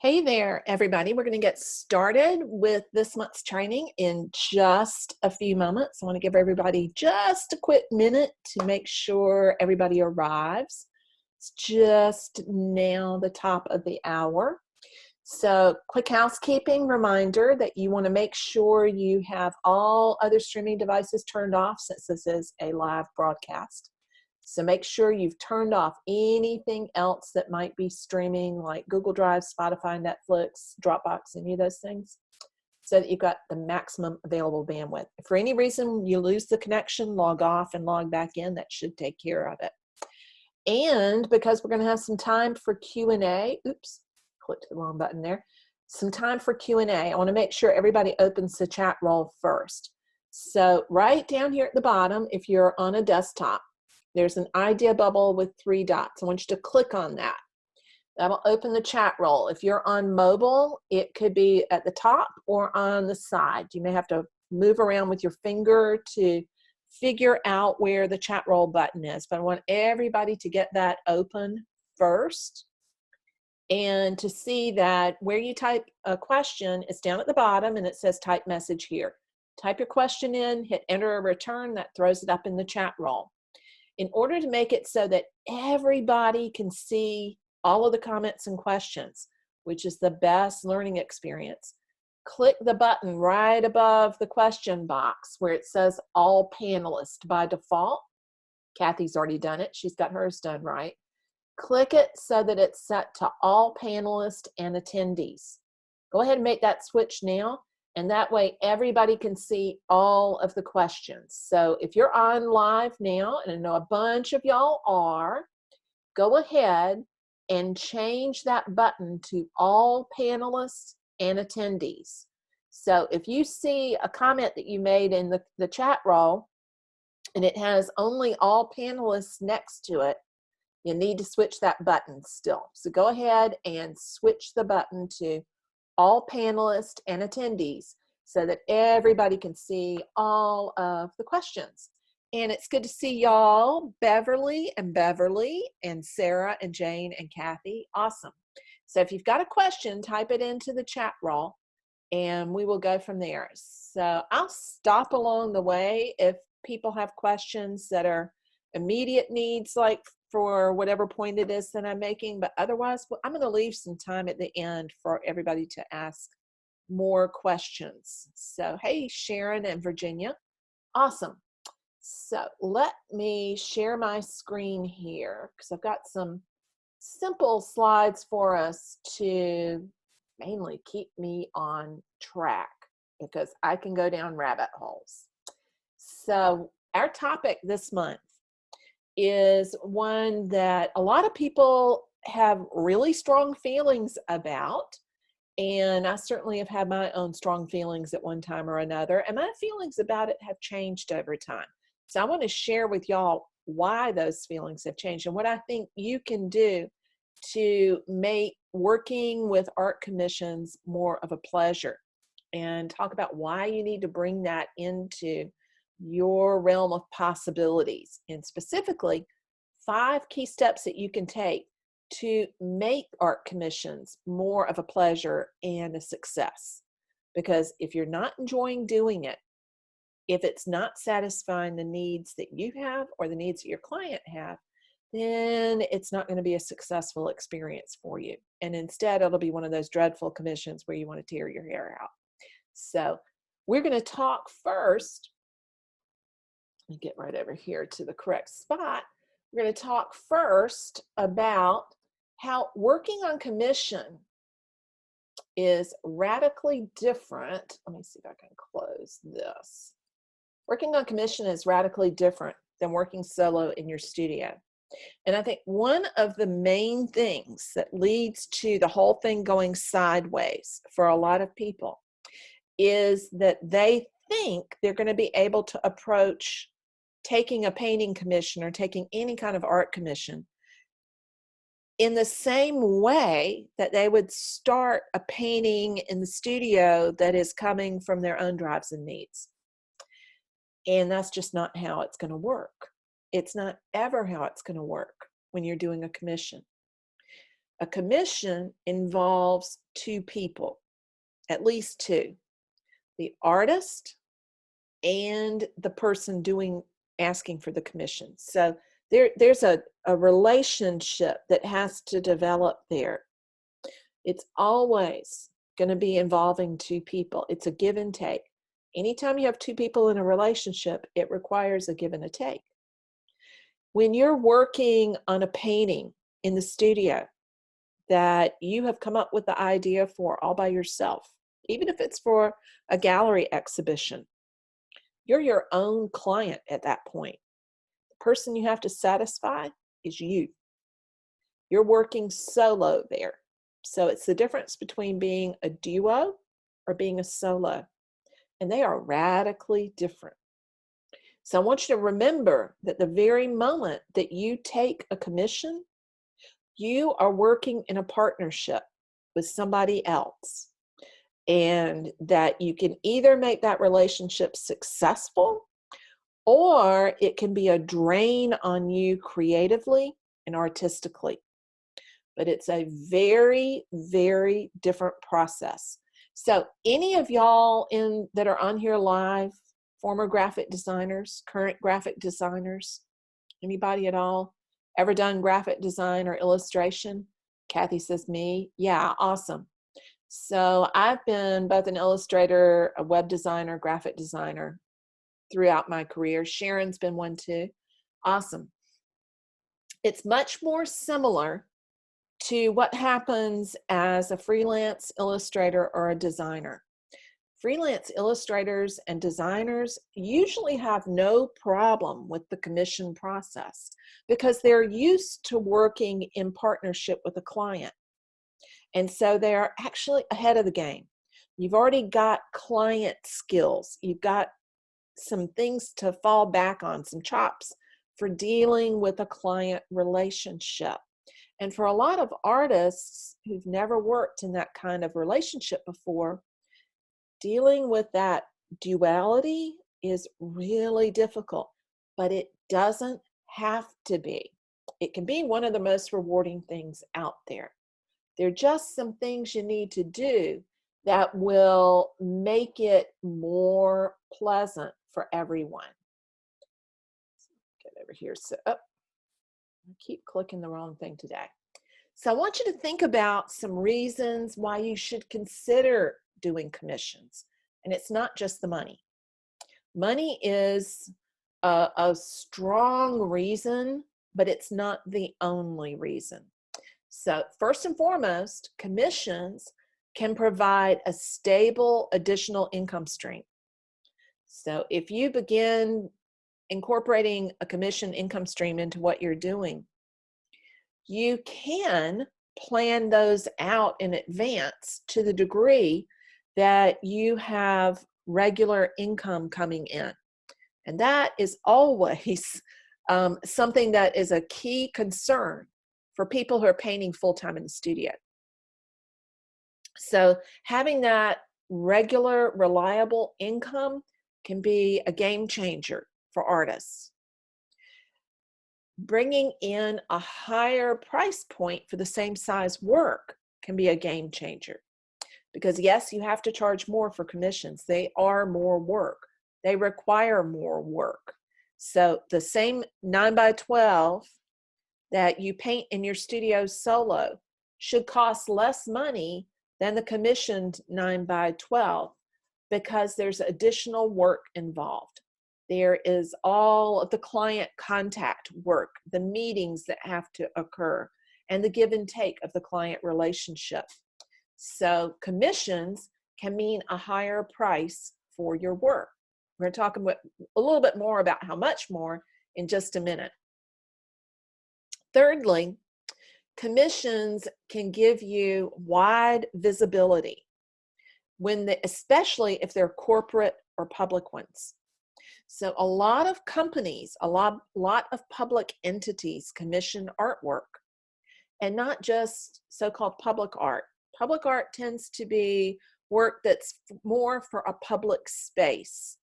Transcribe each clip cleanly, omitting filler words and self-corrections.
Hey there, everybody. We're going to get started with this month's training in just a few moments. I want to give everybody just a quick minute to make sure everybody arrives. It's just now the top of the hour. So, quick housekeeping reminder that you want to make sure you have all other streaming devices turned off since this is a live broadcast. So make sure you've turned off anything else that might be streaming, like Google Drive, Spotify, Netflix, Dropbox, any of those things, so that you've got the maximum available bandwidth. If for any reason you lose the connection, log off and log back in. That should take care of it. And because we're going to have some time for Q&A, oops, clicked the wrong button there, some time for Q&A, I want to make sure everybody opens the chat roll first. So right down here at the bottom, if you're on a desktop, there's an idea bubble with 3 dots. I want you to click on that. That'll open the chat roll. If you're on mobile, it could be at the top or on the side. You may have to move around with your finger to figure out where the chat roll button is. But I want everybody to get that open first and to see that where you type a question, it's down at the bottom and it says type message here. Type your question in, hit enter or return, that throws it up in the chat roll. In order to make it so that everybody can see all of the comments and questions, which is the best learning experience, click the button right above the question box where it says all panelists by default. Kathy's already done it. She's got hers done right. Click it so that it's set to all panelists and attendees. Go ahead and make that switch now. And that way everybody can see all of the questions. So if you're on live now, and I know a bunch of y'all are, go ahead and change that button to all panelists and attendees. So if you see a comment that you made in the chat roll and it has only all panelists next to it, you need to switch that button still. So go ahead and switch the button to all panelists and attendees so that everybody can see all of the questions. And it's good to see y'all, Beverly and Sarah and Jane and Kathy. Awesome. So if you've got a question, type it into the chat roll and we will go from there. So I'll stop along the way if people have questions that are immediate needs, like for whatever point it is that I'm making, but otherwise, I'm going to leave some time at the end for everybody to ask more questions. So, hey, Sharon and Virginia. Awesome. So let me share my screen here because I've got some simple slides for us to mainly keep me on track because I can go down rabbit holes. So our topic this month is one that a lot of people have really strong feelings about, and I certainly have had my own strong feelings at one time or another, and my feelings about it have changed over time. So I want to share with y'all why those feelings have changed and what I think you can do to make working with art commissions more of a pleasure, and talk about why you need to bring that into your realm of possibilities, and specifically 5 key steps that you can take to make art commissions more of a pleasure and a success. Because if you're not enjoying doing it, if it's not satisfying the needs that you have or the needs that your client have, then it's not going to be a successful experience for you. And instead, it'll be one of those dreadful commissions where you want to tear your hair out. So we're going to talk first. Let me get right over here to the correct spot. We're going to talk first about how working on commission is radically different. Let me see if I can close this. Working on commission is radically different than working solo in your studio. And I think one of the main things that leads to the whole thing going sideways for a lot of people is that they think they're going to be able to approach taking a painting commission or taking any kind of art commission in the same way that they would start a painting in the studio that is coming from their own drives and needs. And that's just not how it's going to work. It's not ever how it's going to work when you're doing a commission. A commission involves two people, at least two, the artist and the person asking for the commission. So there's a relationship that has to develop there. It's always going to be involving two people. It's a give and take. Anytime you have two people in a relationship, it requires a give and a take. When you're working on a painting in the studio that you have come up with the idea for all by yourself, even if it's for a gallery exhibition, you're your own client at that point. The person you have to satisfy is you. You're working solo there. So it's the difference between being a duo or being a solo. And they are radically different. So I want you to remember that the very moment that you take a commission, you are working in a partnership with somebody else. And that you can either make that relationship successful, or it can be a drain on you creatively and artistically. But it's a very, very different process. So any of y'all that are on here live, former graphic designers, current graphic designers, anybody at all, ever done graphic design or illustration? Kathy says me. Yeah, awesome. So I've been both an illustrator, a web designer, graphic designer throughout my career. Sharon's been one too. Awesome. It's much more similar to what happens as a freelance illustrator or a designer. Freelance illustrators and designers usually have no problem with the commission process because they're used to working in partnership with a client. And so they're actually ahead of the game. You've already got client skills. You've got some things to fall back on, some chops for dealing with a client relationship. And for a lot of artists who've never worked in that kind of relationship before, dealing with that duality is really difficult, but it doesn't have to be. It can be one of the most rewarding things out there. There are just some things you need to do that will make it more pleasant for everyone. Get over here. So, I keep clicking the wrong thing today. So I want you to think about some reasons why you should consider doing commissions. And it's not just the money. Money is a strong reason, but it's not the only reason. So first and foremost, commissions can provide a stable additional income stream. So if you begin incorporating a commission income stream into what you're doing, you can plan those out in advance to the degree that you have regular income coming in. And that is always something that is a key concern for people who are painting full-time in the studio. So having that regular, reliable income can be a game changer for artists. Bringing in a higher price point for the same size work can be a game changer. Because yes, you have to charge more for commissions. They are more work. They require more work. So the same 9x12 that you paint in your studio solo should cost less money than the commissioned 9x12 because there's additional work involved. There is all of the client contact work, the meetings that have to occur, and the give and take of the client relationship. So commissions can mean a higher price for your work. We're going to talk a little bit more about how much more in just a minute. Thirdly, commissions can give you wide visibility, especially if they're corporate or public ones. So a lot of companies, a lot of public entities commission artwork, and not just so-called public art. Public art tends to be work that's more for a public space,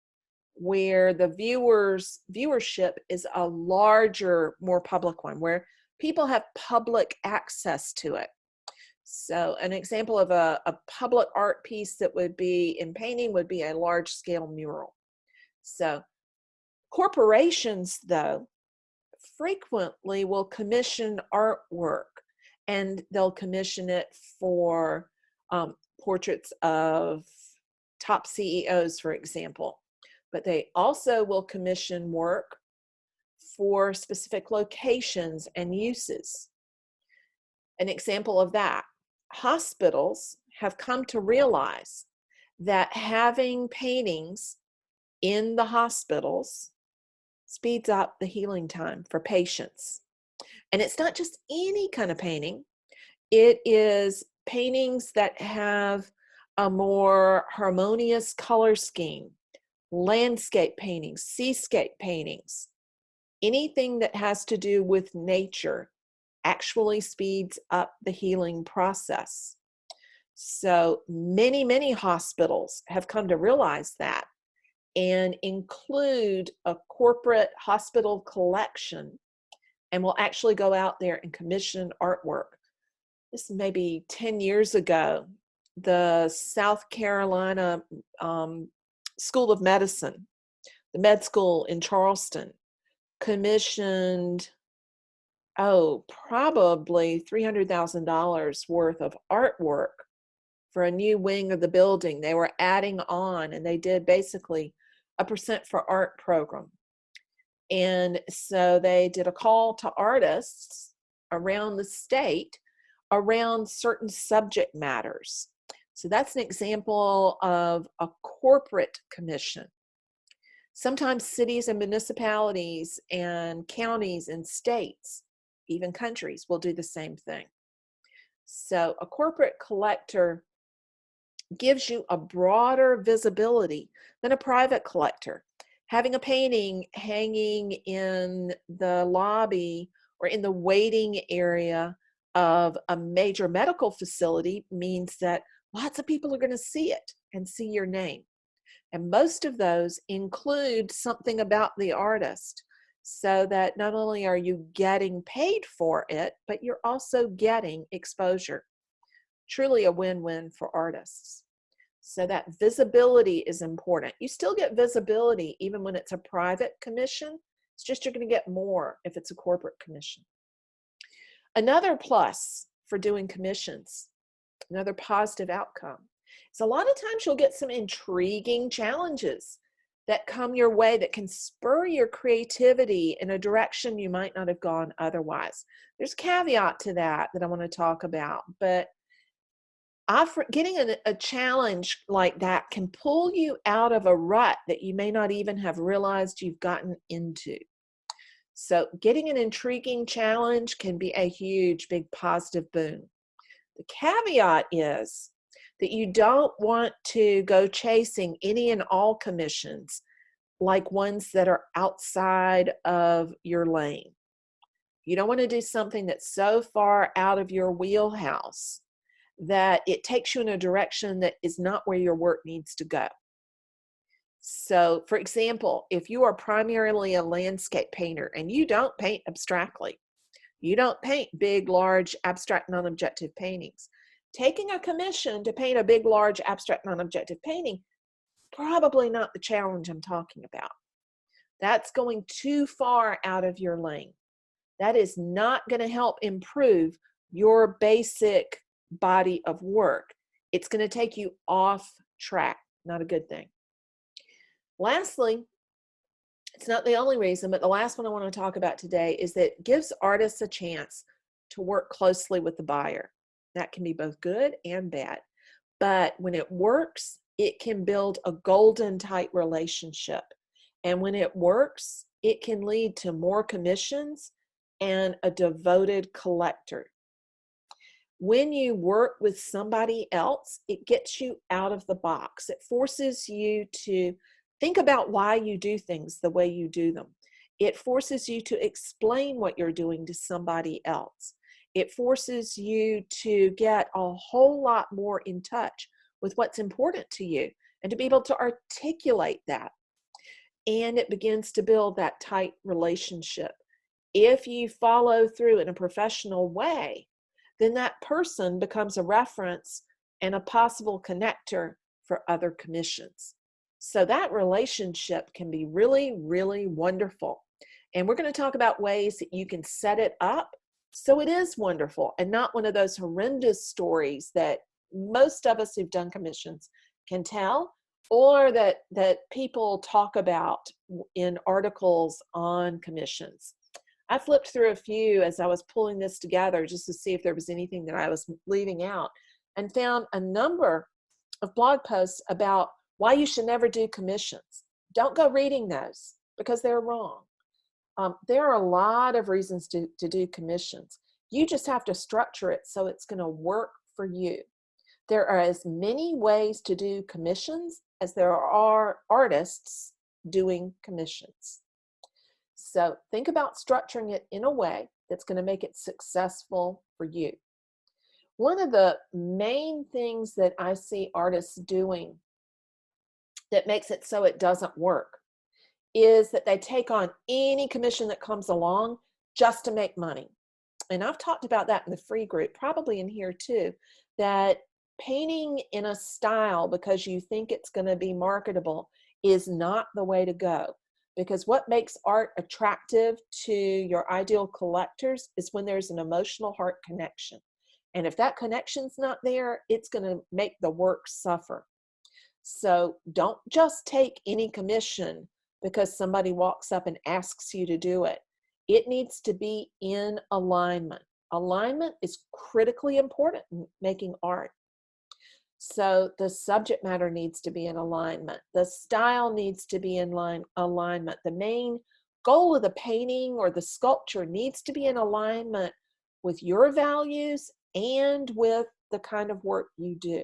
where the viewership is a larger, more public one, where people have public access to it. So an example of a public art piece that would be in painting would be a large scale mural. So corporations, though, frequently will commission artwork, and they'll commission it for portraits of top CEOs, for example. But they also will commission work for specific locations and uses. An example of that, hospitals have come to realize that having paintings in the hospitals speeds up the healing time for patients. And it's not just any kind of painting. It is paintings that have a more harmonious color scheme, landscape paintings, seascape paintings. Anything that has to do with nature actually speeds up the healing process. So many hospitals have come to realize that and include a corporate hospital collection, and will actually go out there and commission artwork. This may be 10 years ago. The South Carolina School of Medicine, the med school in Charleston, commissioned, probably $300,000 worth of artwork for a new wing of the building. They were adding on, and they did basically a percent for art program. And so they did a call to artists around the state around certain subject matters. So that's an example of a corporate commission. Sometimes cities and municipalities and counties and states, even countries, will do the same thing. So a corporate collector gives you a broader visibility than a private collector. Having a painting hanging in the lobby or in the waiting area of a major medical facility means that lots of people are going to see it and see your name. And most of those include something about the artist, so that not only are you getting paid for it, but you're also getting exposure. Truly a win-win for artists. So that visibility is important. You still get visibility even when it's a private commission. It's just you're going to get more if it's a corporate commission. Another plus for doing commissions, another positive outcome, is a lot of times you'll get some intriguing challenges that come your way that can spur your creativity in a direction you might not have gone otherwise. There's a caveat to that I want to talk about, but getting a challenge like that can pull you out of a rut that you may not even have realized you've gotten into. So getting an intriguing challenge can be a huge, big positive boon. The caveat is that you don't want to go chasing any and all commissions, like ones that are outside of your lane. You don't want to do something that's so far out of your wheelhouse that it takes you in a direction that is not where your work needs to go. So, for example, if you are primarily a landscape painter and you don't paint abstractly, you don't paint big, large, abstract, non-objective paintings, taking a commission to paint a big, large, abstract, non-objective painting, probably not the challenge I'm talking about. That's going too far out of your lane. That is not going to help improve your basic body of work. It's going to take you off track. Not a good thing. Lastly, it's not the only reason, but the last one I want to talk about today is that it gives artists a chance to work closely with the buyer. That can be both good and bad. But when it works, it can build a golden tight relationship. And when it works, it can lead to more commissions and a devoted collector. When you work with somebody else, it gets you out of the box. It forces you to think about why you do things the way you do them. It forces you to explain what you're doing to somebody else. It forces you to get a whole lot more in touch with what's important to you and to be able to articulate that. And it begins to build that tight relationship. If you follow through in a professional way, then that person becomes a reference and a possible connector for other commissions. So that relationship can be really, really wonderful. And we're going to talk about ways that you can set it up so it is wonderful and not one of those horrendous stories that most of us who've done commissions can tell, or that people talk about in articles on commissions. I flipped through a few as I was pulling this together just to see if there was anything that I was leaving out, and found a number of blog posts about why you should never do commissions. Don't go reading those because they're wrong. There are a lot of reasons to do commissions. You just have to structure it so it's going to work for you. There are as many ways to do commissions as there are artists doing commissions. So think about structuring it in a way that's going to make it successful for you. One of the main things that I see artists doing that makes it so it doesn't work is that they take on any commission that comes along just to make money. And I've talked about that in the free group, probably in here too, that painting in a style because you think it's going to be marketable is not the way to go. Because what makes art attractive to your ideal collectors is when there's an emotional heart connection. And if that connection's not there, it's going to make the work suffer. So don't just take any commission because somebody walks up and asks you to do it. It needs to be in alignment. Alignment is critically important in making art. So the subject matter needs to be in alignment. The style needs to be in alignment. The main goal of the painting or the sculpture needs to be in alignment with your values and with the kind of work you do.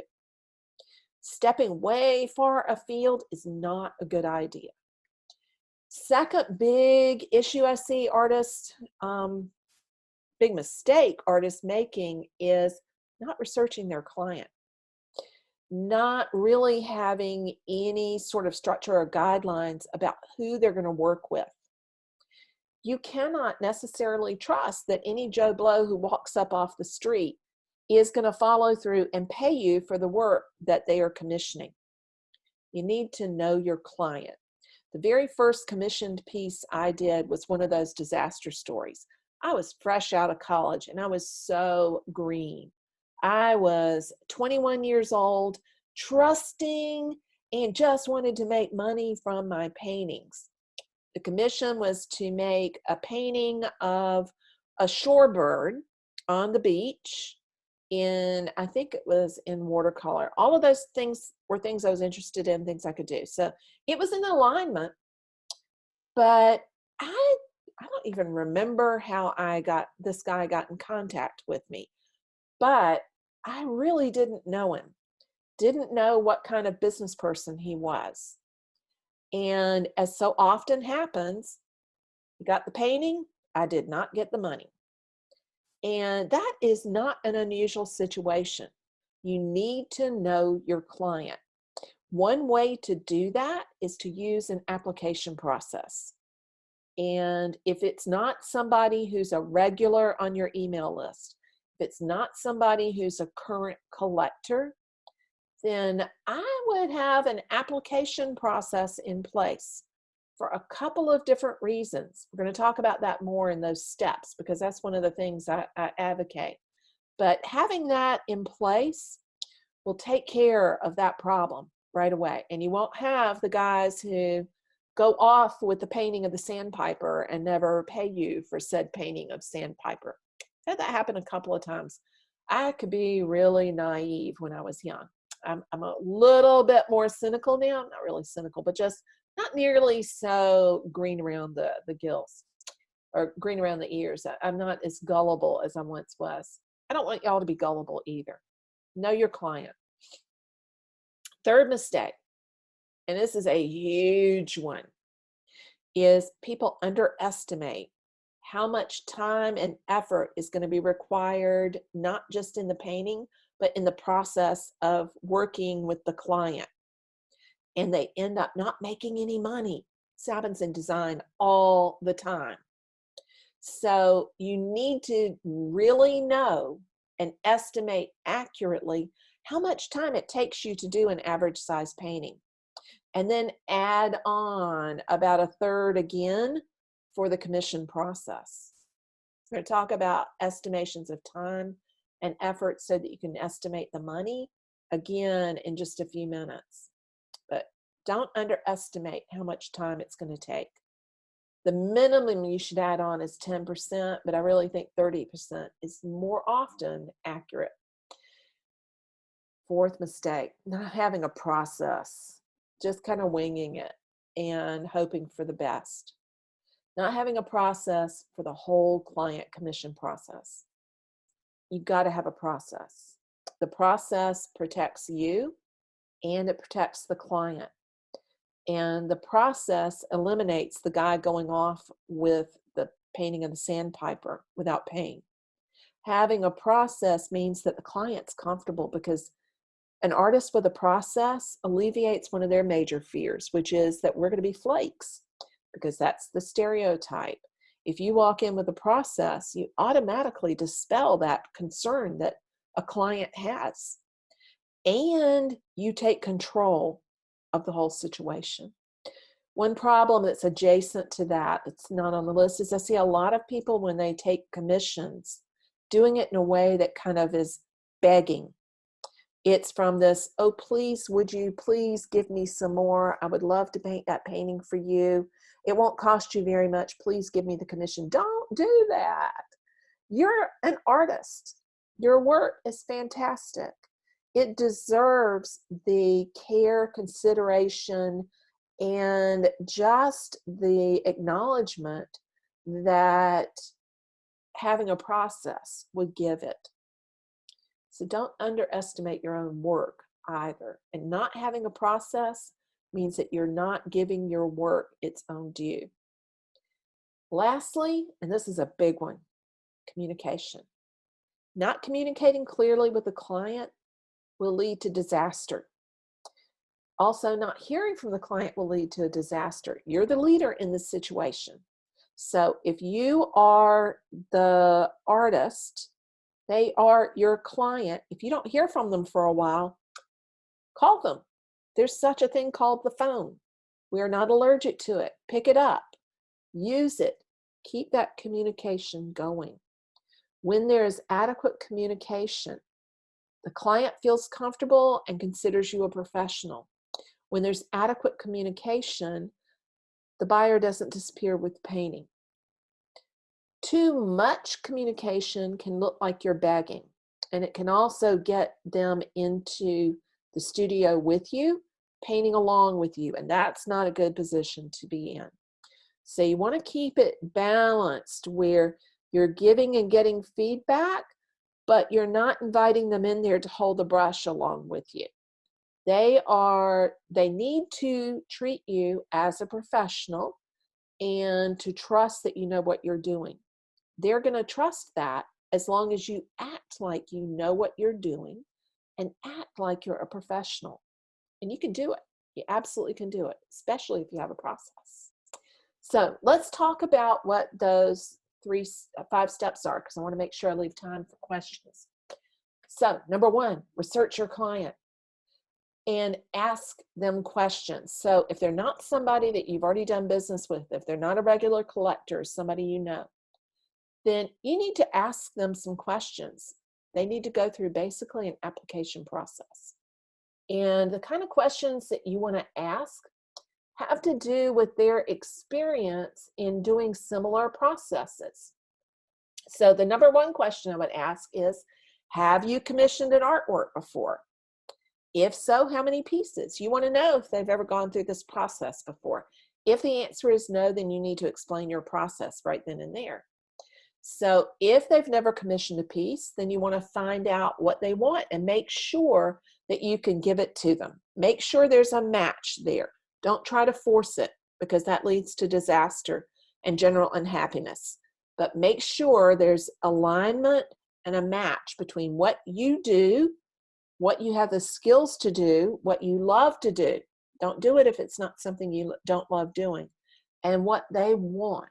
Stepping way far afield is not a good idea. Second big issue I see artists, big mistake artists making is not researching their client. Not really having any sort of structure or guidelines about who they're going to work with. You cannot necessarily trust that any Joe Blow who walks up off the street is going to follow through and pay you for the work that they are commissioning. You need to know your client. The very first commissioned piece I did was one of those disaster stories. I was fresh out of college and I was so green. I was 21 years old, trusting, and just wanted to make money from my paintings. The commission was to make a painting of a shorebird on the beach I think it was in watercolor. All of those things were things I was interested in, things I could do. So it was in alignment, but I don't even remember how this guy got in contact with me, but I really didn't know him, didn't know what kind of business person he was. And as so often happens, he got the painting, I did not get the money. And that is not an unusual situation. You need to know your client. One way to do that is to use an application process. And if it's not somebody who's a regular on your email list, if it's not somebody who's a current collector, then I would have an application process in place for a couple of different reasons. We're going to talk about that more in those steps because that's one of the things I advocate. But having that in place will take care of that problem right away. And you won't have the guys who go off with the painting of the sandpiper and never pay you for said painting of sandpiper. I had that happen a couple of times. I could be really naive when I was young. I'm a little bit more cynical now. I'm not really cynical, but just not nearly so green around the gills or green around the ears. I'm not as gullible as I once was. I don't want y'all to be gullible either. Know your client. Third mistake, and this is a huge one, is people underestimate how much time and effort is going to be required, not just in the painting, but in the process of working with the client. And they end up not making any money. This happens in design all the time. So you need to really know and estimate accurately how much time it takes you to do an average size painting. And then add on about a third again for the commission process. We're going to talk about estimations of time and effort so that you can estimate the money again in just a few minutes. But don't underestimate how much time it's going to take. The minimum you should add on is 10%, but I really think 30% is more often accurate. Fourth mistake, not having a process, just kind of winging it and hoping for the best. Not having a process for the whole client commission process. You've got to have a process. The process protects you and it protects the client. And the process eliminates the guy going off with the painting of the sandpiper without paying. Having a process means that the client's comfortable, because an artist with a process alleviates one of their major fears, which is that we're going to be flakes, because that's the stereotype. If you walk in with a process, you automatically dispel that concern that a client has. And you take control of the whole situation. One problem that's adjacent to that, that's not on the list, is I see a lot of people when they take commissions doing it in a way that kind of is begging. It's from this, oh, please, would you please give me some more? I would love to paint that painting for you. It won't cost you very much. Please give me the commission. Don't do that. You're an artist. Your work is fantastic. It deserves the care, consideration, and just the acknowledgement that having a process would give it. So don't underestimate your own work either. And not having a process means that you're not giving your work its own due. Lastly, and this is a big one, communication. Not communicating clearly with the client will lead to disaster. Also, not hearing from the client will lead to a disaster. You're the leader in this situation. So if you are the artist, they are your client. If you don't hear from them for a while, call them. There's such a thing called the phone. We are not allergic to it. Pick it up. Use it. Keep that communication going. When there is adequate communication, the client feels comfortable and considers you a professional. When there's adequate communication, the buyer doesn't disappear with painting. Too much communication can look like you're begging, and it can also get them into the studio with you, painting along with you, and that's not a good position to be in. So you want to keep it balanced where you're giving and getting feedback, but you're not inviting them in there to hold the brush along with you. They need to treat you as a professional and to trust that you know what you're doing. They're going to trust that as long as you act like you know what you're doing and act like you're a professional. And you can do it. You absolutely can do it, especially if you have a process. So let's talk about what those 5 steps are, because I want to make sure I leave time for questions. So number 1, research your client and ask them questions. So if they're not somebody that you've already done business with, if they're not a regular collector, somebody you know, then you need to ask them some questions. They need to go through basically an application process. And the kind of questions that you want to ask have to do with their experience in doing similar processes. So the number 1 question I would ask is, have you commissioned an artwork before? If so, how many pieces? You want to know if they've ever gone through this process before. If the answer is no, then you need to explain your process right then and there. So if they've never commissioned a piece, then you want to find out what they want and make sure that you can give it to them. Make sure there's a match there. Don't try to force it, because that leads to disaster and general unhappiness. But make sure there's alignment and a match between what you do, what you have the skills to do, what you love to do. Don't do it if it's not something you don't love doing, and what they want.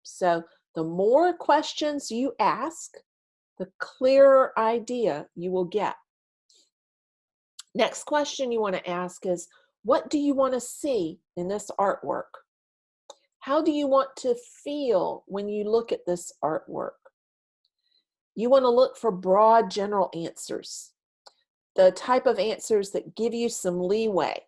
So the more questions you ask, the clearer idea you will get. Next question you want to ask is, what do you want to see in this artwork? How do you want to feel when you look at this artwork? You want to look for broad general answers, the type of answers that give you some leeway.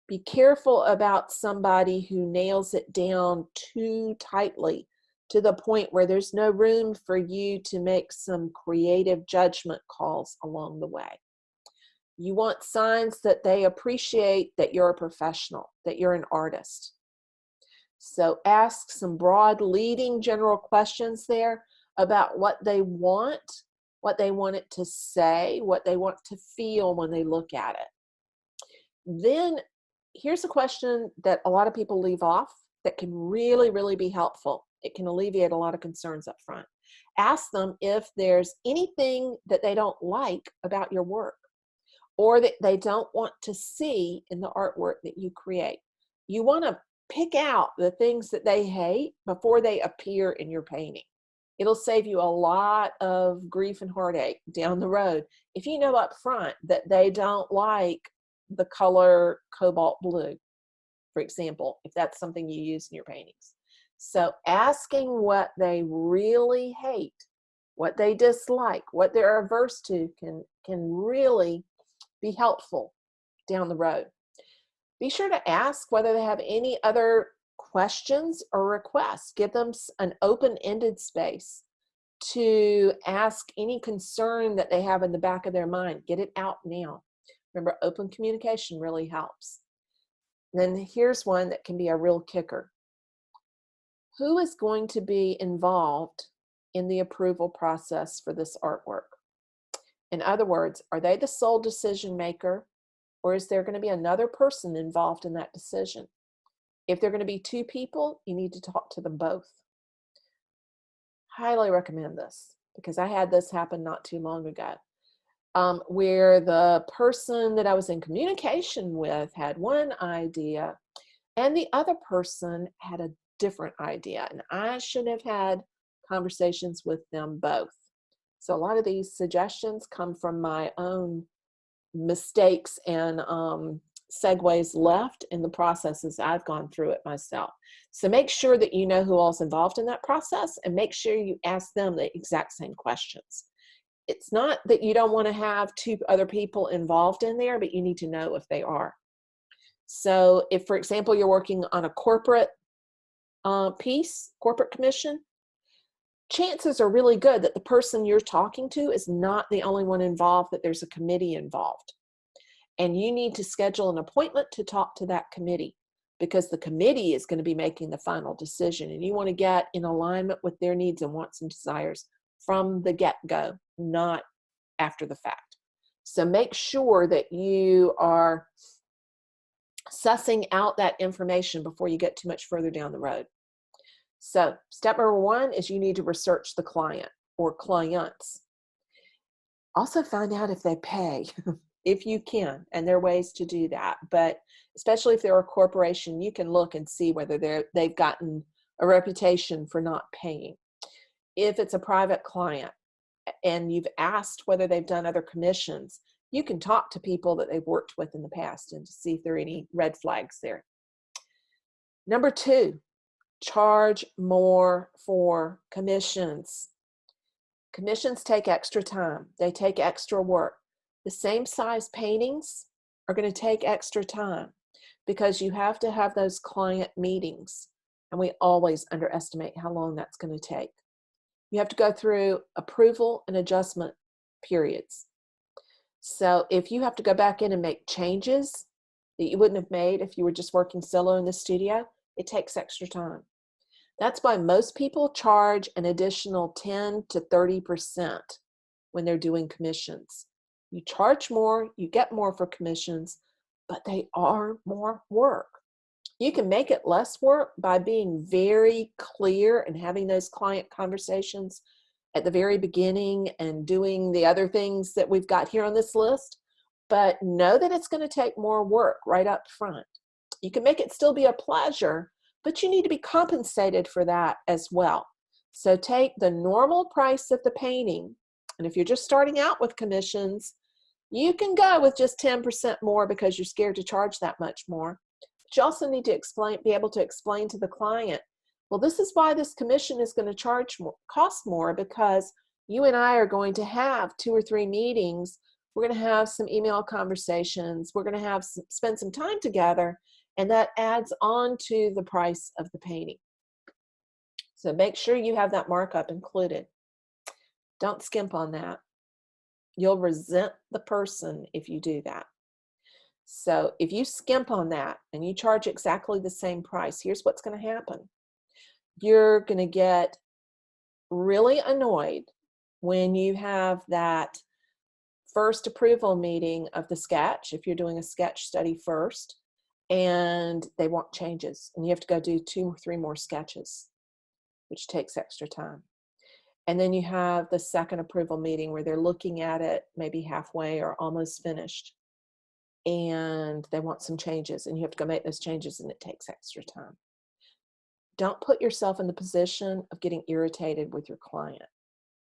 Be careful about somebody who nails it down too tightly to the point where there's no room for you to make some creative judgment calls along the way. You want signs that they appreciate that you're a professional, that you're an artist. So ask some broad leading general questions there about what they want it to say, what they want to feel when they look at it. Then here's a question that a lot of people leave off that can really, really be helpful. It can alleviate a lot of concerns up front. Ask them if there's anything that they don't like about your work or that they don't want to see in the artwork that you create. You want to pick out the things that they hate before they appear in your painting. It'll save you a lot of grief and heartache down the road if you know up front that they don't like the color cobalt blue, for example, if that's something you use in your paintings. So asking what they really hate, what they dislike, what they're averse to can really be helpful down the road. Be sure to ask whether they have any other questions or requests. Give them an open-ended space to ask any concern that they have in the back of their mind. Get it out now. Remember, open communication really helps. And then here's one that can be a real kicker. Who is going to be involved in the approval process for this artwork? In other words, are they the sole decision maker, or is there going to be another person involved in that decision? If they're going to be two people, you need to talk to them both. Highly recommend this because I had this happen not too long ago, where the person that I was in communication with had one idea and the other person had a different idea, and I should have had conversations with them both. So a lot of these suggestions come from my own mistakes and segues left in the processes I've gone through it myself. So make sure that you know who else is involved in that process and make sure you ask them the exact same questions. It's not that you don't want to have two other people involved in there, but you need to know if they are. So if, for example, you're working on a corporate piece, corporate commission, chances are really good that the person you're talking to is not the only one involved, that there's a committee involved. And you need to schedule an appointment to talk to that committee because the committee is going to be making the final decision. And you want to get in alignment with their needs and wants and desires from the get-go, not after the fact. So make sure that you are sussing out that information before you get too much further down the road. So step number one is you need to research the client or clients. Also find out if they pay, if you can, and there are ways to do that. But especially if they're a corporation, you can look and see whether they've gotten a reputation for not paying. If it's a private client and you've asked whether they've done other commissions, you can talk to people that they've worked with in the past and to see if there are any red flags there. Number two, charge more for commissions. Commissions take extra time. They take extra work. The same size paintings are going to take extra time because you have to have those client meetings, and we always underestimate how long that's going to take. You have to go through approval and adjustment periods. So if you have to go back in and make changes that you wouldn't have made if you were just working solo in the studio, it takes extra time. That's why most people charge an additional 10 to 30% when they're doing commissions. You charge more, you get more for commissions, but they are more work. You can make it less work by being very clear and having those client conversations at the very beginning and doing the other things that we've got here on this list, but know that it's going to take more work right up front. You can make it still be a pleasure, but you need to be compensated for that as well. So take the normal price of the painting And if you're just starting out with commissions, you can go with just 10% more because you're scared to charge that much more. But you also need to be able to explain to the client, well, this is why this commission is going to cost more, because you and I are going to have 2 or 3 meetings. We're going to have some email conversations. We're going to spend some time together, and that adds on to the price of the painting. So make sure you have that markup included. Don't skimp on that. You'll resent the person if you do that. So if you skimp on that and you charge exactly the same price, here's what's going to happen. You're going to get really annoyed when you have that first approval meeting of the sketch, if you're doing a sketch study first, and they want changes, and you have to go do 2 or 3 more sketches, which takes extra time. And then you have the second approval meeting where they're looking at it maybe halfway or almost finished, and they want some changes, and you have to go make those changes, and it takes extra time. Don't put yourself in the position of getting irritated with your client.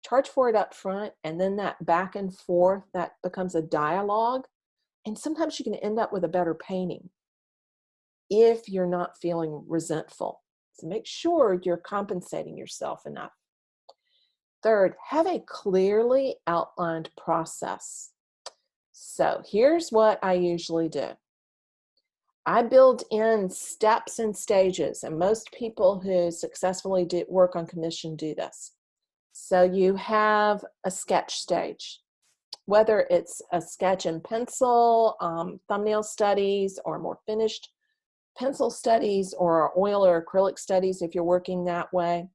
Charge for it up front, and then that back and forth, that becomes a dialogue, and sometimes you can end up with a better painting if you're not feeling resentful. So make sure you're compensating yourself enough. Third, have a clearly outlined process. So here's what I usually do. I build in steps and stages, and most people who successfully work on commission do this. So you have a sketch stage, whether it's a sketch in pencil, thumbnail studies, or more finished pencil studies, or oil or acrylic studies if you're working that way.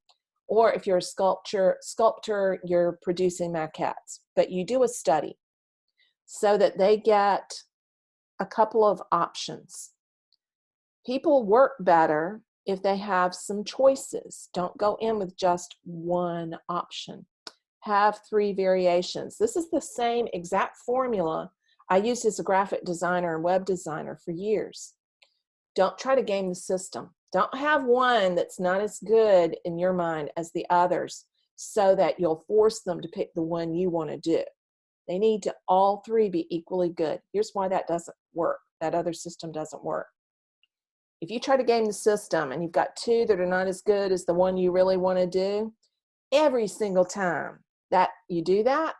Or if you're a sculptor, you're producing maquettes, but you do a study so that they get a couple of options. People work better if they have some choices. Don't go in with just one option. Have 3 variations. This is the same exact formula I used as a graphic designer and web designer for years. Don't try to game the system. Don't have one that's not as good in your mind as the others so that you'll force them to pick the one you want to do. They need to all 3 be equally good. Here's why that doesn't work. That other system doesn't work. If you try to game the system and you've got 2 that are not as good as the one you really want to do, every single time that you do that,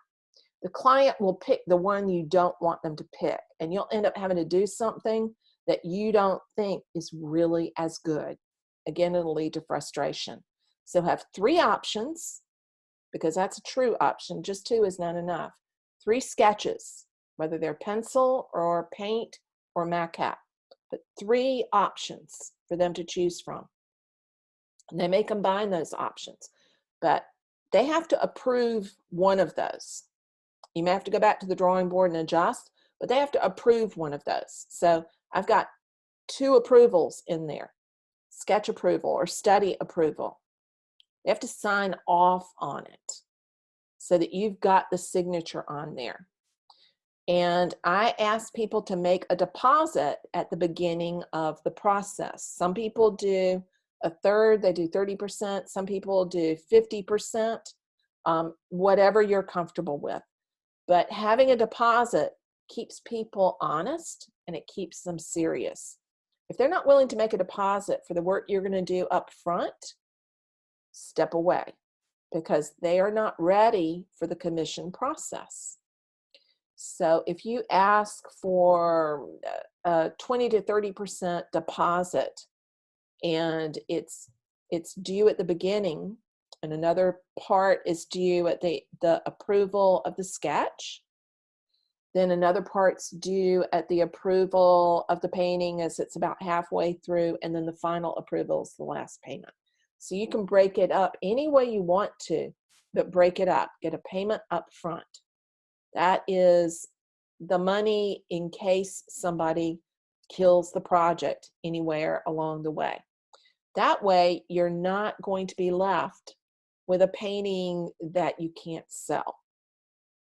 the client will pick the one you don't want them to pick, and you'll end up having to do something that you don't think is really as good. Again, it'll lead to frustration. So have 3 options, because that's a true option. Just 2 is not enough. 3 sketches, whether they're pencil or paint or maquette, but 3 options for them to choose from. And they may combine those options, but they have to approve one of those. You may have to go back to the drawing board and adjust, but they have to approve one of those. So I've got 2 approvals in there, sketch approval or study approval. They have to sign off on it so that you've got the signature on there. And I ask people to make a deposit at the beginning of the process. Some people do a third, they do 30%. Some people do 50%, whatever you're comfortable with. But having a deposit keeps people honest, and it keeps them serious. If they're not willing to make a deposit for the work you're going to do up front, step away, because they are not ready for the commission process. So if you ask for a 20 to 30% deposit, and it's due at the beginning, and another part is due at the approval of the sketch, then another part's due at the approval of the painting as it's about halfway through, and then the final approval is the last payment. So you can break it up any way you want to, but break it up. Get a payment up front. That is the money in case somebody kills the project anywhere along the way. That way, you're not going to be left with a painting that you can't sell.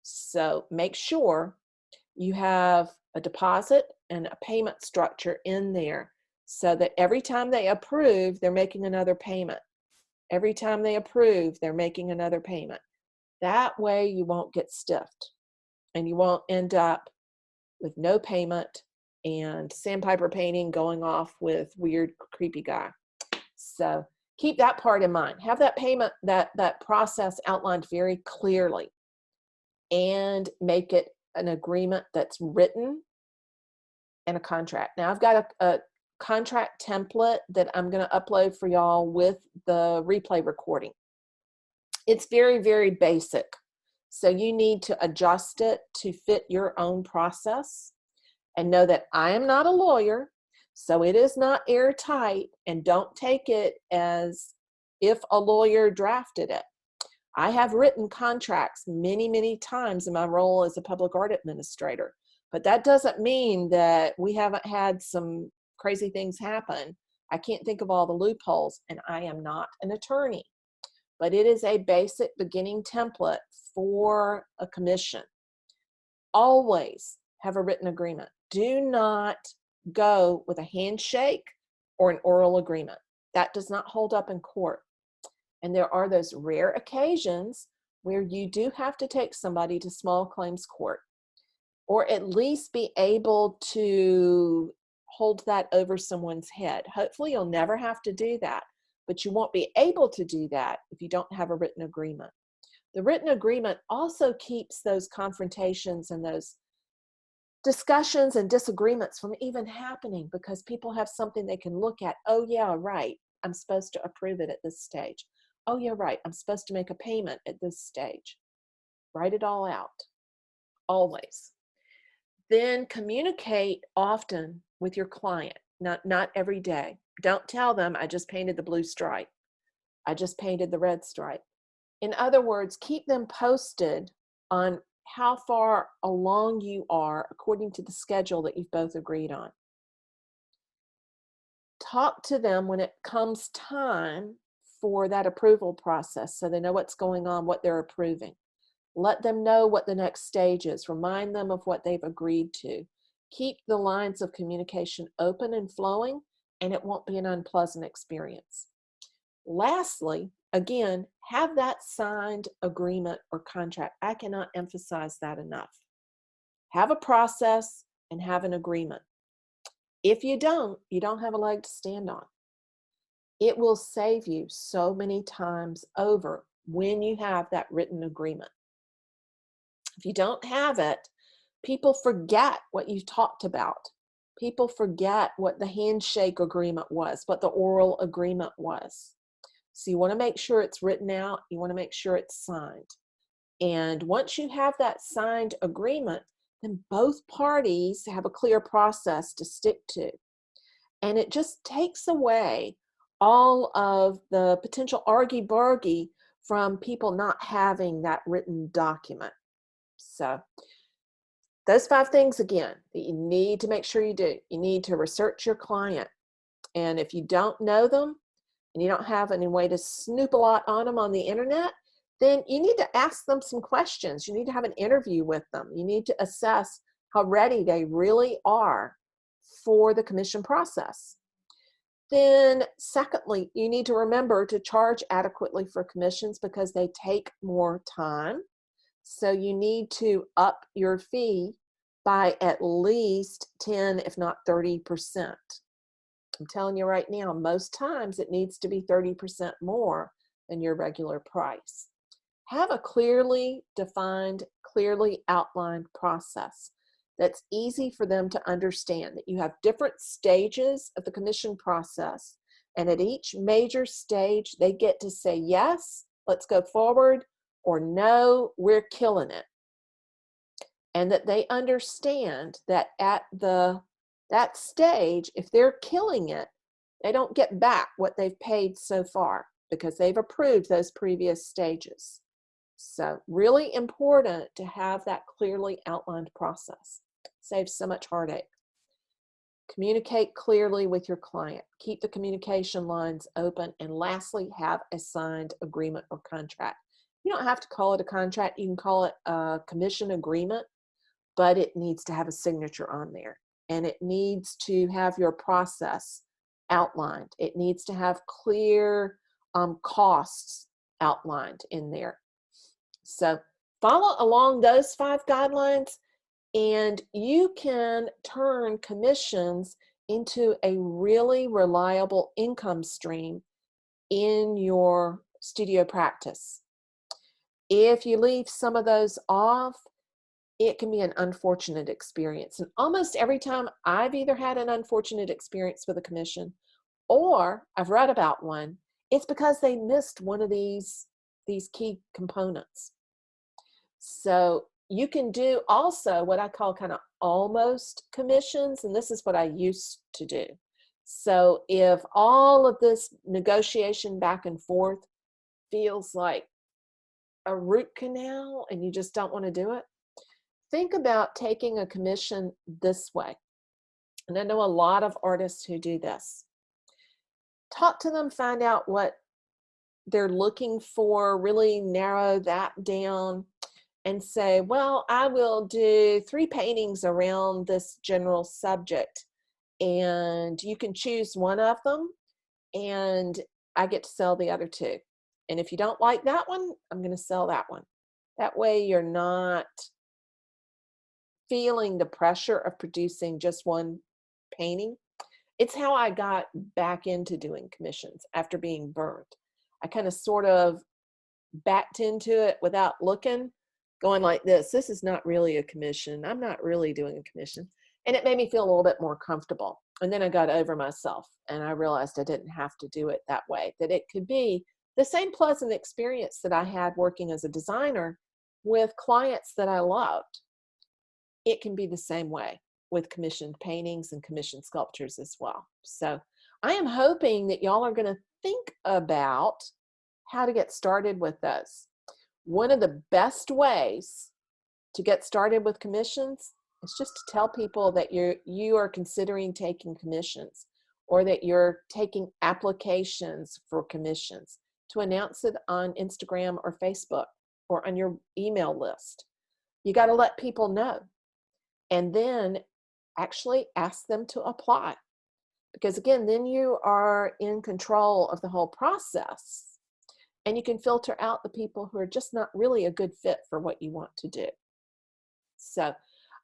So make sure you have a deposit and a payment structure in there so that every time they approve, they're making another payment. Every time they approve, they're making another payment. That way you won't get stiffed and you won't end up with no payment and sandpiper painting going off with weird, creepy guy. So keep that part in mind. Have that payment, that process outlined very clearly, and make it an agreement that's written and a contract. Now I've got a contract template that I'm going to upload for y'all with the replay recording. It's very, very basic. So you need to adjust it to fit your own process, and know that I am not a lawyer, so it is not airtight, and don't take it as if a lawyer drafted it. I have written contracts many, many times in my role as a public art administrator, but that doesn't mean that we haven't had some crazy things happen. I can't think of all the loopholes, and I am not an attorney, but it is a basic beginning template for a commission. Always have a written agreement. Do not go with a handshake or an oral agreement. That does not hold up in court. And there are those rare occasions where you do have to take somebody to small claims court, or at least be able to hold that over someone's head. Hopefully you'll never have to do that, but you won't be able to do that if you don't have a written agreement. The written agreement also keeps those confrontations and those discussions and disagreements from even happening, because people have something they can look at. Oh yeah, right, I'm supposed to approve it at this stage. Oh yeah, right, I'm supposed to make a payment at this stage. Write it all out, always. Then communicate often with your client, not every day. Don't tell them, I just painted the blue stripe, I just painted the red stripe. In other words, keep them posted on how far along you are according to the schedule that you've both agreed on. Talk to them when it comes time for that approval process, so they know what's going on, what they're approving. Let them know what the next stage is. Remind them of what they've agreed to. Keep the lines of communication open and flowing, and it won't be an unpleasant experience. Lastly, again, have that signed agreement or contract. I cannot emphasize that enough. Have a process and have an agreement. If you don't have a leg to stand on. It will save you so many times over when you have that written agreement. If you don't have it, people forget what you've talked about. People forget what the handshake agreement was, what the oral agreement was. So you want to make sure it's written out. You want to make sure it's signed. And once you have that signed agreement, then both parties have a clear process to stick to. And it just takes away all of the potential argy-bargy from people not having that written document. So those 5 things, again, that you need to make sure you do. You need to research your client. And if you don't know them, and you don't have any way to snoop a lot on them on the internet, then you need to ask them some questions. You need to have an interview with them. You need to assess how ready they really are for the commission process. Then secondly, you need to remember to charge adequately for commissions, because they take more time. So you need to up your fee by at least 10, if not 30%. I'm telling you right now, most times it needs to be 30% more than your regular price. Have a clearly defined, clearly outlined process that's easy for them to understand, that you have different stages of the commission process, and at each major stage they get to say, yes, let's go forward, or no, we're killing it. And that they understand that at that stage, if they're killing it, they don't get back what they've paid so far, because they've approved those previous stages. So really important to have that clearly outlined process. Saves so much heartache. Communicate clearly with your client. Keep the communication lines open. And lastly, have a signed agreement or contract. You don't have to call it a contract. You can call it a commission agreement, but it needs to have a signature on there. And it needs to have your process outlined. It needs to have clear costs outlined in there. So follow along those 5 guidelines, and you can turn commissions into a really reliable income stream in your studio practice. If you leave some of those off, it can be an unfortunate experience. And almost every time I've either had an unfortunate experience with a commission or I've read about one, it's because they missed one of these key components. So you can do also what I call kind of almost commissions, and this is what I used to do. So if all of this negotiation back and forth feels like a root canal and you just don't want to do it, think about taking a commission this way. And I know a lot of artists who do this. Talk to them, find out what they're looking for, really narrow that down, and say, well, I will do 3 paintings around this general subject, and you can choose one of them, and I get to sell the other 2. And if you don't like that one, I'm going to sell that one. That way you're not feeling the pressure of producing just one painting. It's how I got back into doing commissions after being burned. I kind of sort of backed into it without looking, going like this is not really a commission. I'm not really doing a commission. And it made me feel a little bit more comfortable. And then I got over myself and I realized I didn't have to do it that way, that it could be the same pleasant experience that I had working as a designer with clients that I loved. It can be the same way with commissioned paintings and commissioned sculptures as well. So I am hoping that y'all are going to think about how to get started with those. One of the best ways to get started with commissions is just to tell people that you are considering taking commissions, or that you're taking applications for commissions, to announce it on Instagram or Facebook or on your email list. You got to let people know, and then actually ask them to apply. Because again, then you are in control of the whole process, and you can filter out the people who are just not really a good fit for what you want to do. So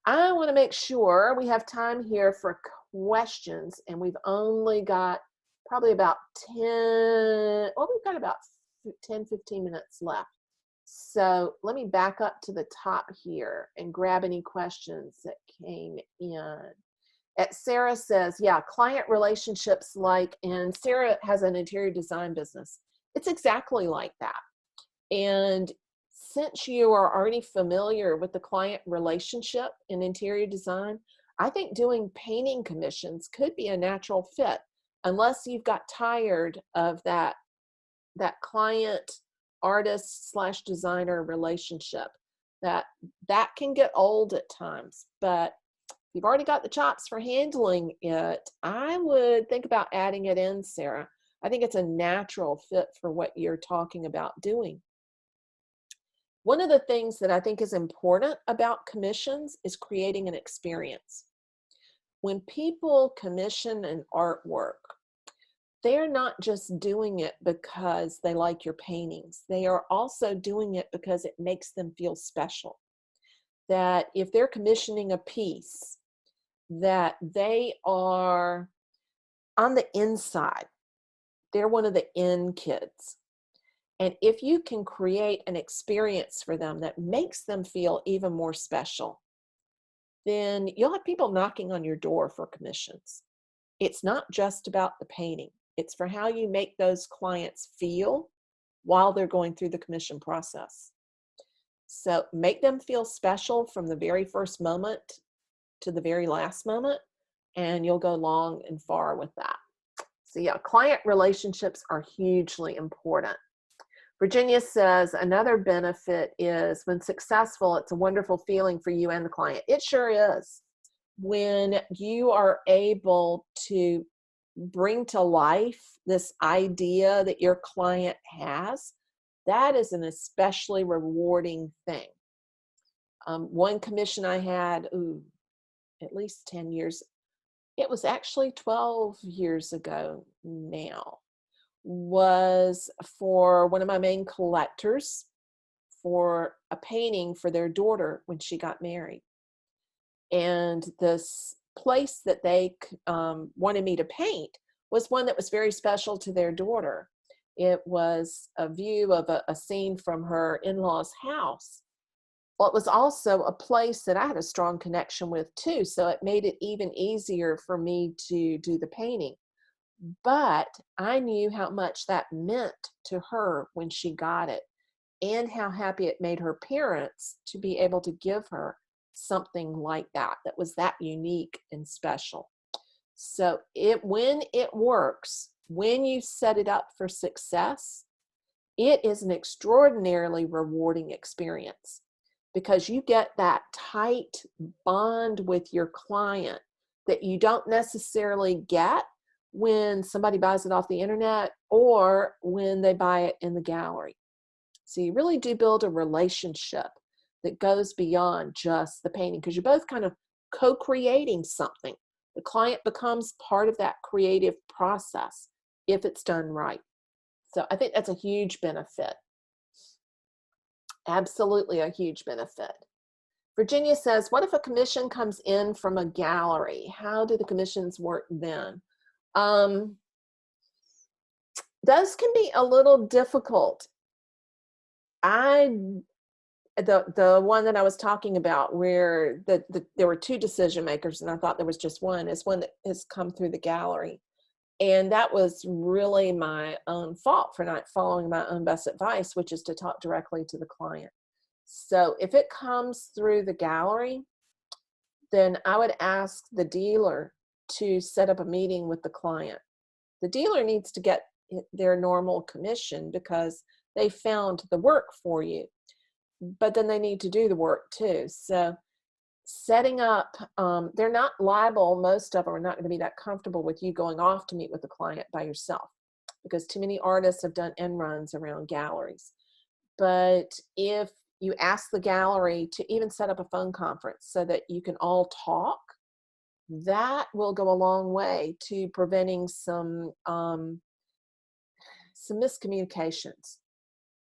I want to make sure we have time here for questions, and we've only got probably about 10, well, we've got about 10, 15 minutes left. So let me back up to the top here and grab any questions that came in. Sarah says, yeah, client relationships and Sarah has an interior design business. It's exactly like that. And since you are already familiar with the client relationship in interior design, I think doing painting commissions could be a natural fit, unless you've got tired of that client artist / designer relationship. That can get old at times, but if you've already got the chops for handling it, I would think about adding it in, Sarah. I think it's a natural fit for what you're talking about doing. One of the things that I think is important about commissions is creating an experience. When people commission an artwork, they're not just doing it because they like your paintings. They are also doing it because it makes them feel special. That if they're commissioning a piece, that they are on the inside, they're one of the in kids. And if you can create an experience for them that makes them feel even more special, then you'll have people knocking on your door for commissions. It's not just about the painting. It's for how you make those clients feel while they're going through the commission process. So make them feel special from the very first moment to the very last moment, and you'll go long and far with that. So yeah, client relationships are hugely important. Virginia says another benefit is when successful, it's a wonderful feeling for you and the client. It sure is. When you are able to bring to life this idea that your client has, that is an especially rewarding thing. One commission I had, at least 10 years, it was actually 12 years ago now, was for one of my main collectors for a painting for their daughter when she got married. And this place that they wanted me to paint was one that was very special to their daughter. It was a view of a scene from her in-laws' house. Well, it was also a place that I had a strong connection with too, so it made it even easier for me to do the painting. But I knew how much that meant to her when she got it, and how happy it made her parents to be able to give her something like that, that was that unique and special. So when it works, when you set it up for success, it is an extraordinarily rewarding experience, because you get that tight bond with your client that you don't necessarily get when somebody buys it off the internet or when they buy it in the gallery. So you really do build a relationship that goes beyond just the painting, because you're both kind of co-creating something. The client becomes part of that creative process if it's done right. So I think that's a huge benefit. Absolutely a huge benefit. Virginia says, what if a commission comes in from a gallery? How do the commissions work then? Those can be a little difficult. The one that I was talking about, where there were two decision makers and I thought there was just one, is one that has come through the gallery. And that was really my own fault for not following my own best advice, which is to talk directly to the client. So if it comes through the gallery, then I would ask the dealer to set up a meeting with the client. The dealer needs to get their normal commission because they found the work for you, but then they need to do the work too. So setting up, they're not liable, most of them are not going to be that comfortable with you going off to meet with the client by yourself, because too many artists have done end runs around galleries. But if you ask the gallery to even set up a phone conference so that you can all talk, that will go a long way to preventing some miscommunications.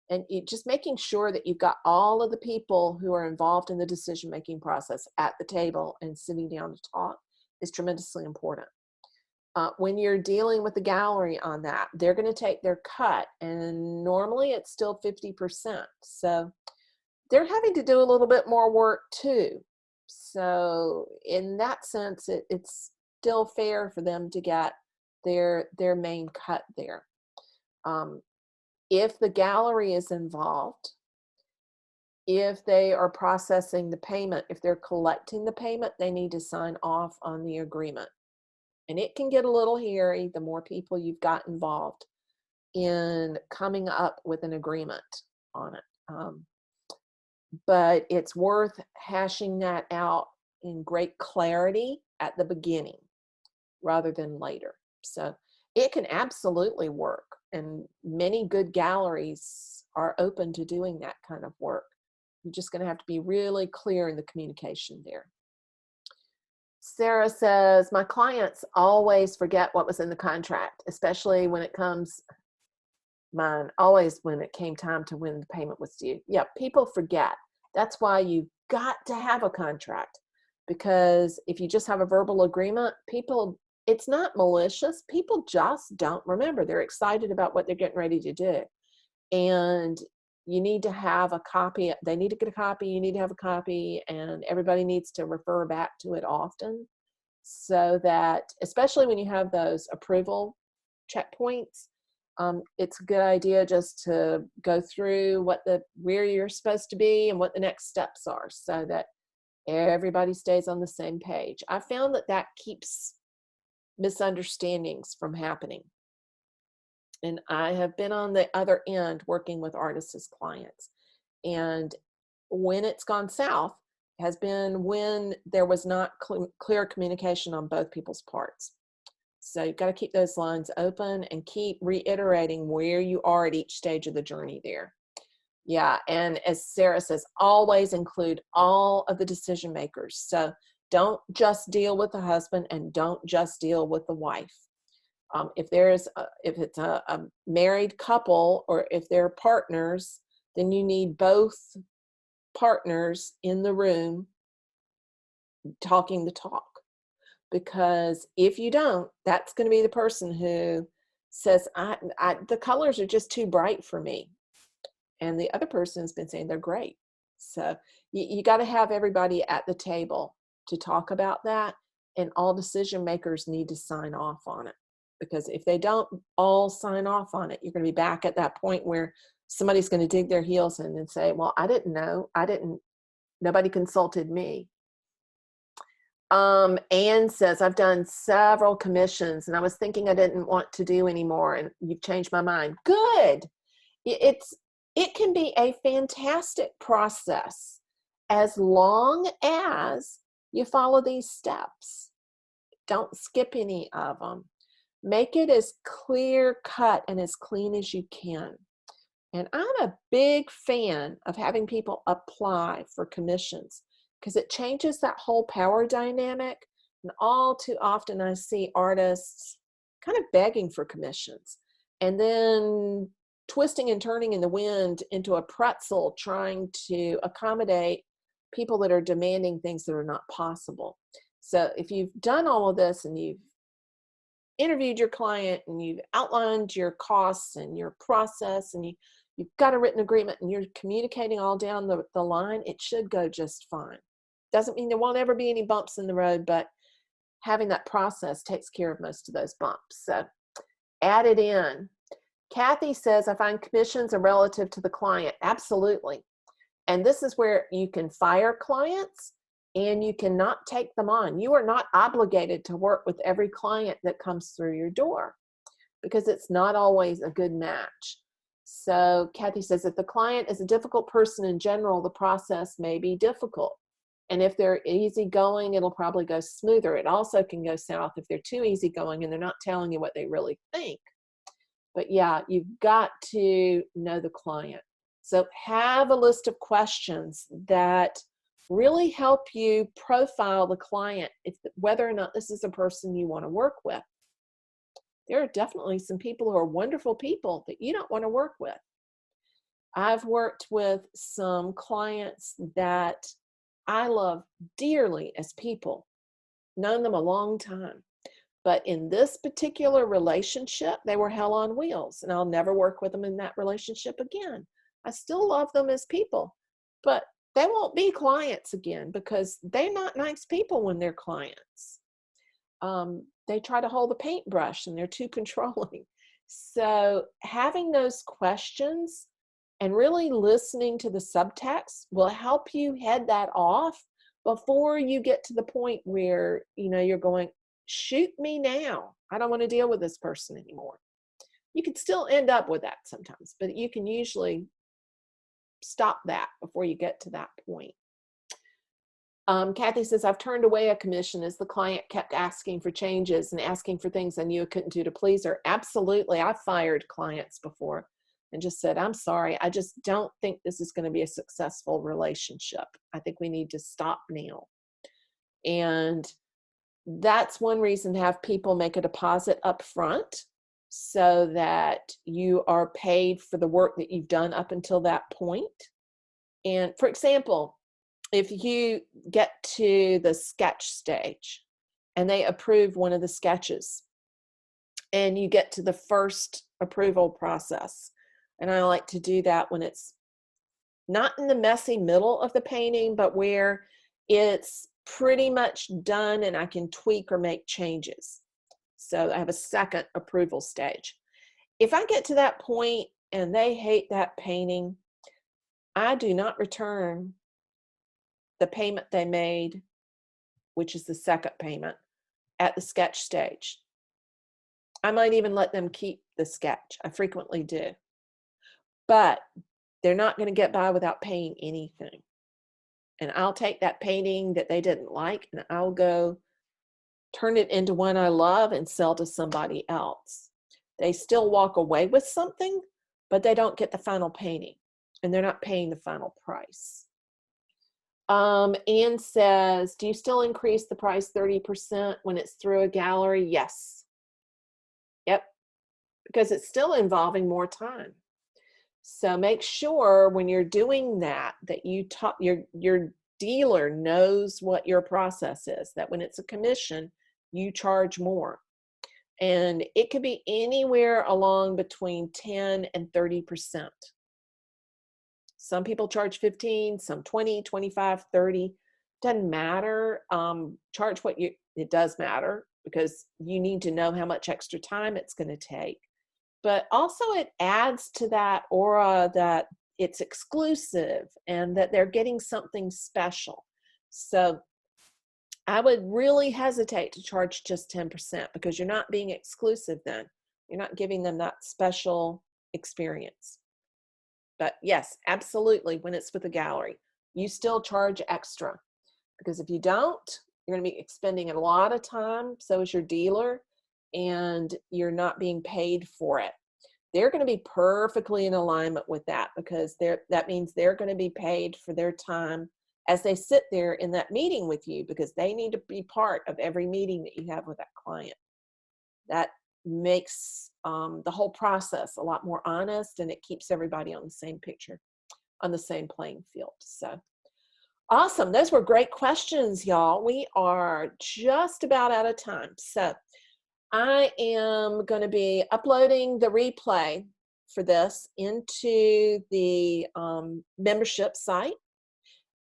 And just making sure that you've got all of the people who are involved in the decision-making process at the table and sitting down to talk is tremendously important. When you're dealing with the gallery on that, they're going to take their cut, and normally it's still 50%. So they're having to do a little bit more work too. So in that sense, it's still fair for them to get their main cut there. If the gallery is involved, if they are processing the payment, if they're collecting the payment, they need to sign off on the agreement. And it can get a little hairy the more people you've got involved in coming up with an agreement on it. But it's worth hashing that out in great clarity at the beginning rather than later. So it can absolutely work. And many good galleries are open to doing that kind of work. You're just going to have to be really clear in the communication there. Sarah says, my clients always forget what was in the contract, especially when it comes, mine always when it came time to when the payment was due. Yeah, people forget. That's why you've got to have a contract, because if you just have a verbal agreement, people, it's not malicious. People just don't remember. They're excited about what they're getting ready to do. And you need to have a copy. They need to get a copy. You need to have a copy. And everybody needs to refer back to it often, so that, especially when you have those approval checkpoints, it's a good idea just to go through where you're supposed to be and what the next steps are, so that everybody stays on the same page. I found that keeps misunderstandings from happening. And I have been on the other end working with artists as clients. And when it's gone south has been when there was not clear communication on both people's parts. So you've got to keep those lines open and keep reiterating where you are at each stage of the journey there. Yeah, and as Sarah says, always include all of the decision makers. So don't just deal with the husband and don't just deal with the wife. If it's a married couple, or if they're partners, then you need both partners in the room talking the talk. Because if you don't, that's going to be the person who says, the colors are just too bright for me. And the other person's been saying they're great. So you got to have everybody at the table to talk about that. And all decision makers need to sign off on it. Because if they don't all sign off on it, you're going to be back at that point where somebody's going to dig their heels in and say, well, I didn't know. Nobody consulted me. Anne says, I've done several commissions and I was thinking I didn't want to do anymore, and you've changed my mind. Good. It can be a fantastic process as long as you follow these steps. Don't skip any of them. Make it as clear cut and as clean as you can. And I'm a big fan of having people apply for commissions because it changes that whole power dynamic. And all too often I see artists kind of begging for commissions and then twisting and turning in the wind into a pretzel trying to accommodate people that are demanding things that are not possible. So if you've done all of this and you've interviewed your client and you've outlined your costs and your process and you've got a written agreement and you're communicating all down the line, it should go just fine. Doesn't mean there won't ever be any bumps in the road, but having that process takes care of most of those bumps. So add it in. Kathy says, I find commissions are relative to the client. Absolutely. And this is where you can fire clients and you cannot take them on. You are not obligated to work with every client that comes through your door because it's not always a good match. So Kathy says, if the client is a difficult person in general, the process may be difficult. And if they're easygoing, it'll probably go smoother. It also can go south if they're too easygoing and they're not telling you what they really think. But yeah, you've got to know the client. So have a list of questions that really help you profile the client, whether or not this is a person you want to work with. There are definitely some people who are wonderful people that you don't want to work with. I've worked with some clients that I love dearly as people, known them a long time. But in this particular relationship, they were hell on wheels, and I'll never work with them in that relationship again. I still love them as people, but they won't be clients again because they're not nice people when they're clients. They try to hold the paintbrush and they're too controlling. So having those questions and really listening to the subtext will help you head that off before you get to the point where, you're going, shoot me now. I don't want to deal with this person anymore. You can still end up with that sometimes, but you can usually stop that before you get to that point. Kathy says, I've turned away a commission as the client kept asking for changes and asking for things I knew I couldn't do to please her. Absolutely. I've fired clients before and just said, I'm sorry, I just don't think this is going to be a successful relationship. I think we need to stop now. And that's one reason to have people make a deposit up front so that you are paid for the work that you've done up until that point. And for example, if you get to the sketch stage and they approve one of the sketches and you get to the first approval process, and I like to do that when it's not in the messy middle of the painting, but where it's pretty much done and I can tweak or make changes. So I have a second approval stage. If I get to that point and they hate that painting, I do not return the payment they made, which is the second payment, at the sketch stage. I might even let them keep the sketch. I frequently do. But they're not going to get by without paying anything. And I'll take that painting that they didn't like and I'll go turn it into one I love and sell to somebody else. They still walk away with something, but they don't get the final painting and they're not paying the final price. Anne says, do you still increase the price 30% when it's through a gallery? Yes. Yep. Because it's still involving more time. So make sure when you're doing that, that you talk, your dealer knows what your process is, that when it's a commission, you charge more. And it could be anywhere along between 10 and 30%. Some people charge 15, some 20, 25, 30. Doesn't matter. Charge what you, it does matter because you need to know how much extra time it's going to take. But also it adds to that aura that it's exclusive and that they're getting something special. So I would really hesitate to charge just 10% because you're not being exclusive then. You're not giving them that special experience. But yes, absolutely, when it's with a gallery, you still charge extra because if you don't, you're going to be expending a lot of time, so is your dealer, and you're not being paid for it. They're going to be perfectly in alignment with that because that means they're going to be paid for their time as they sit there in that meeting with you because they need to be part of every meeting that you have with that client. That makes the whole process a lot more honest, and it keeps everybody on the same picture, on the same playing field. So awesome. Those were great questions, y'all. We are just about out of time. So I am going to be uploading the replay for this into the membership site.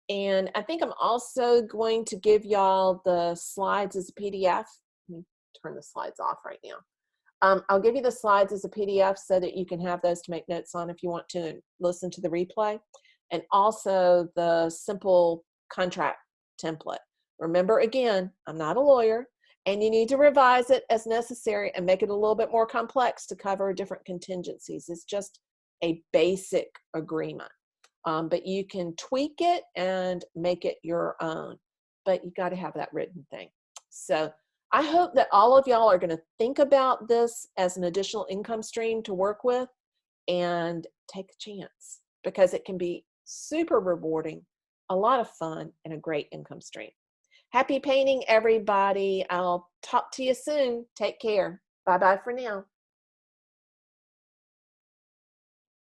And I think I'm also going to give y'all the slides as a PDF. Let me turn the slides off right now. I'll give you the slides as a PDF so that you can have those to make notes on if you want to and listen to the replay. And also the simple contract template. Remember, again, I'm not a lawyer, and you need to revise it as necessary and make it a little bit more complex to cover different contingencies. It's just a basic agreement. But you can tweak it and make it your own. But you got to have that written thing. So I hope that all of y'all are going to think about this as an additional income stream to work with and take a chance because it can be super rewarding, a lot of fun, and a great income stream. Happy painting, everybody. I'll talk to you soon. Take care. Bye-bye for now.